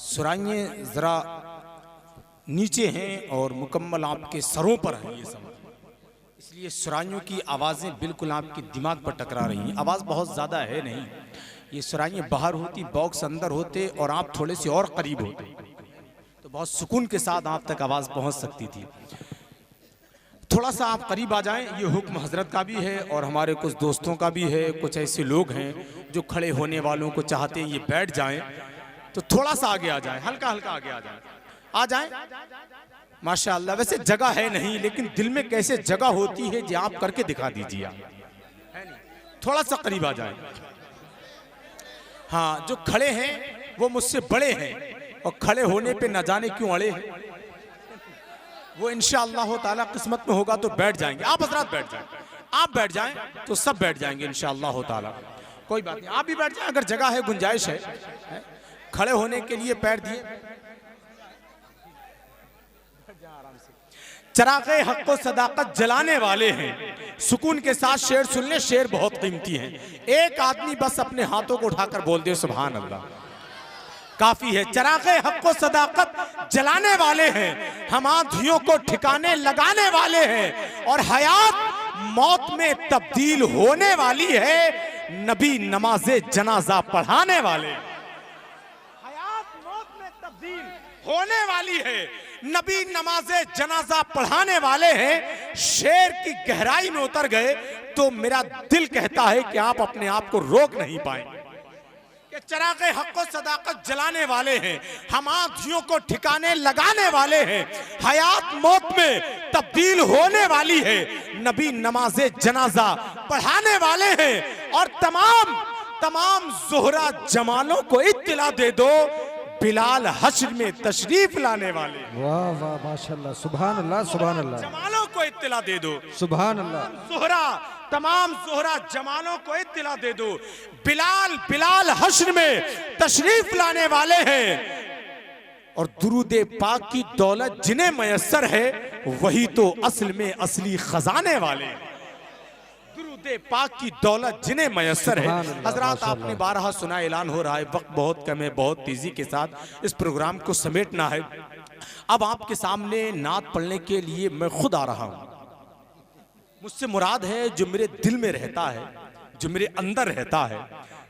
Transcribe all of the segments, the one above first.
सुराइयाँ ज़रा नीचे हैं और मुकम्मल आपके सरों पर हैं ये सब, इसलिए सुराइयों की आवाज़ें बिल्कुल आपके दिमाग पर टकरा रही हैं। आवाज़ बहुत ज़्यादा है नहीं, ये सुराइयाँ बाहर होती, बॉक्स अंदर होते और आप थोड़े से और करीब होते तो बहुत सुकून के साथ आप तक आवाज़ पहुँच सकती थी। थोड़ा सा आप करीब आ जाएं, ये हुक्म हज़रत का भी है और हमारे कुछ दोस्तों का भी है। कुछ ऐसे लोग हैं जो खड़े होने वालों को चाहते हैं ये बैठ जाएं, तो थोड़ा सा आगे आ जाएं, हल्का हल्का आगे आ जाएं। माशाअल्लाह, वैसे जगह है नहीं, लेकिन दिल में कैसे जगह होती है जो आप करके दिखा दीजिए आप। थोड़ा सा करीब आ जाएं। हाँ, जो खड़े हैं वो मुझसे बड़े हैं और खड़े होने पे न जाने क्यों अड़े हैं, वो इंशाअल्लाह ताला किस्मत में होगा तो बैठ जाएंगे। आप हजरात बैठ जाएं, आप बैठ जाएं तो सब बैठ जाएंगे इंशाअल्लाह ताला, कोई बात नहीं। आप भी बैठ जाएं अगर जगह है, गुंजाइश है। खड़े होने के लिए पैर दिए, चरागे हक को सदाकत जलाने वाले हैं। सुकून के साथ शेर सुन ले, शेर बहुत कीमती हैं। एक आदमी बस अपने हाथों को उठाकर बोल दे सुभान अल्लाह, काफी है। चरागे हक को सदाकत जलाने वाले हैं, हम आंधियों को ठिकाने लगाने वाले हैं और हयात मौत में तब्दील होने वाली है, नबी नमाजे जनाजा पढ़ाने वाले। हयात मौत में तब्दील होने वाली है, नबी नमाजे जनाजा पढ़ाने वाले हैं। शेर की गहराई में उतर गए तो मेरा दिल कहता है कि आप अपने आप को रोक नहीं पाएंगे। चरागे हक को सदाकत जलाने वाले हैं, हम आंधियों को ठिकाने लगाने वाले हैं, हयात मौत में तब्दील होने वाली है, नबी नमाजे जनाजा पढ़ाने वाले हैं। और तमाम ज़ोहरा जमालों को इत्तिला दे दो, बिलाल हश्र में तशरीफ लाने वाले। वाह वाह माशाल्लाह, सुभान अल्लाह सुभान अल्लाह। जमालों को इत्तिला दे दो, सुभान अल्लाह। तमाम ज़ोहरा जमालों को इत्तिला दे दो, बिलाल हश्र में तशरीफ लाने वाले हैं। और दुरूदे पाक की दौलत जिन्हें मयस्सर है, वही तो असल में असली खजाने वाले हैं। दुरूदे पाक की दौलत जिन्हें मयस्सर है। हजरात, आपने बारहा सुना, ऐलान हो रहा है, वक्त बहुत कम है, बहुत तेजी के साथ इस प्रोग्राम को समेटना है। अब आपके सामने नात पढ़ने के लिए मैं खुद आ रहा हूं। मुझसे मुराद है जो मेरे दिल में रहता है, जो मेरे अंदर रहता है,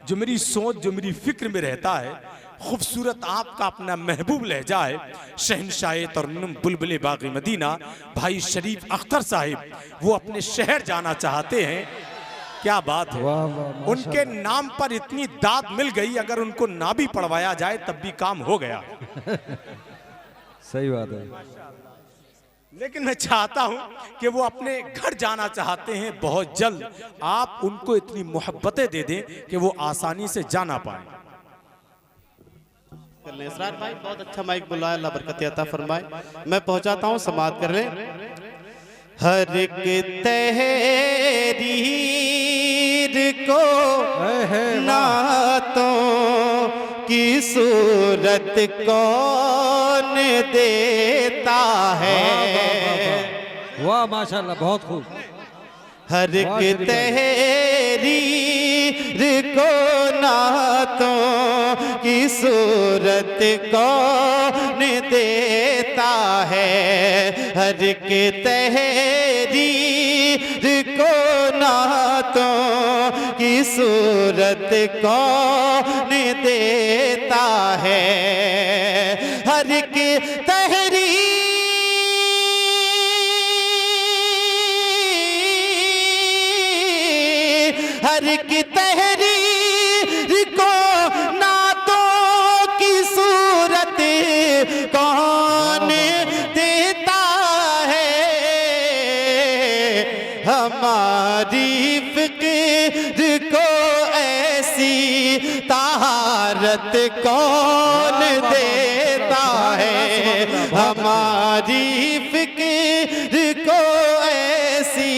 जो मेरी सोच, जो मेरी फिक्र में रहता है। खूबसूरत आपका अपना महबूब लहजा है, शहनशाह तरन्नुम बुलबुल बाग़ी मदीना भाई शरीफ अख्तर साहिब, वो अपने शहर जाना चाहते हैं। क्या बात है, उनके नाम पर इतनी दाद मिल गई, अगर उनको ना भी पढ़वाया जाए तब भी काम हो गया। सही बात है। लेकिन मैं चाहता हूं कि वो अपने घर जाना चाहते हैं बहुत जल्द। आप उनको इतनी मोहब्बतें दे दें कि वो आसानी से जाना पाए। इसरार भाई बहुत अच्छा माइक बुलाया, अल्लाह बरकत अता फरमाए। मैं पहुंचाता हूं, समाअत कर लें। हर एक तहरीर को नातों की सूरत कौन देता है। वाह माशाल्लाह, बहुत खूब। हर एक तहरीर को नातों की सूरत कौन देता है। हर एक तहरीर को नातों की सूरत कौन देता है। हर एक तहरीर हर की तहरीर को नातों की सूरत कौन देता है। हमारी फिक्र को ऐसी तहारत कौन देता है। हमारी फिक्र को ऐसी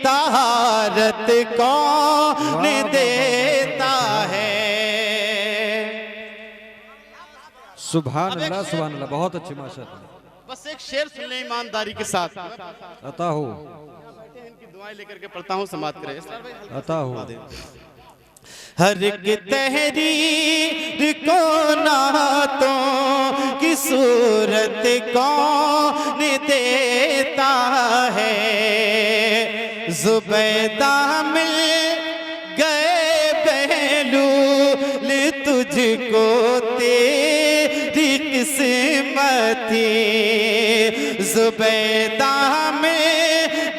तहारत कौन देता है। सुभान अब एक अल्लाह शेर- सुभान अल्लाह, बहुत अच्छी माशाअल्लाह। बस एक शेर सुन लें ईमानदारी के साथ। अता हो, इनकी दुआएं लेकर के पढ़ता हूँ, समाप्त करें। इसरार भाई, हल्का अता हो। सा दे। हर एक तहरीर को नातों की सूरत कौन देता है, जुबैदा मिल गए पहलू ले तुझको तेरी किस्मत थी, जुबैदा मिल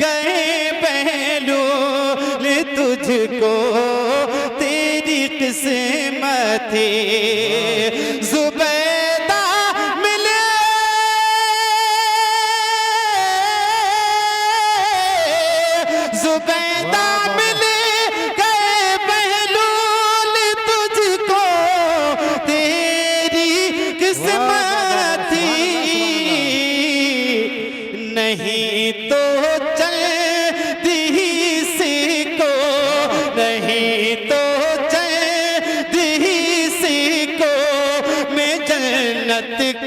गए पहलू ले तुझको किस्मत थी, जुबैदा मिले जुबैदा मिले गए बहलूल तुझको तेरी किस्मत थी, नहीं तो चलती को, नहीं तो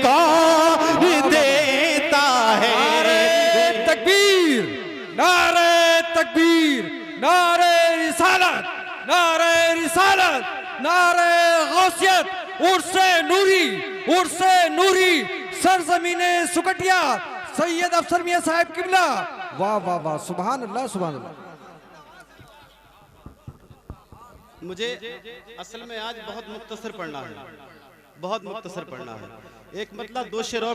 कौन देता है। नारे तकबीर, नारे तकबीर, नारे रिसालत, नारे रिसालत, नारे गौसियत, उर्से नूरी, उर्से नूरी, सरजमीने सुकटिया, सैयद अफसर मियां साहब किबला। वाह वाह वाह, सुभान अल्लाह सुभान अल्लाह। मुझे असल में आज बहुत मुख्तसर पढ़ना है, बहुत मुख्तसर पढ़ना है। एक मतलब दो शेर और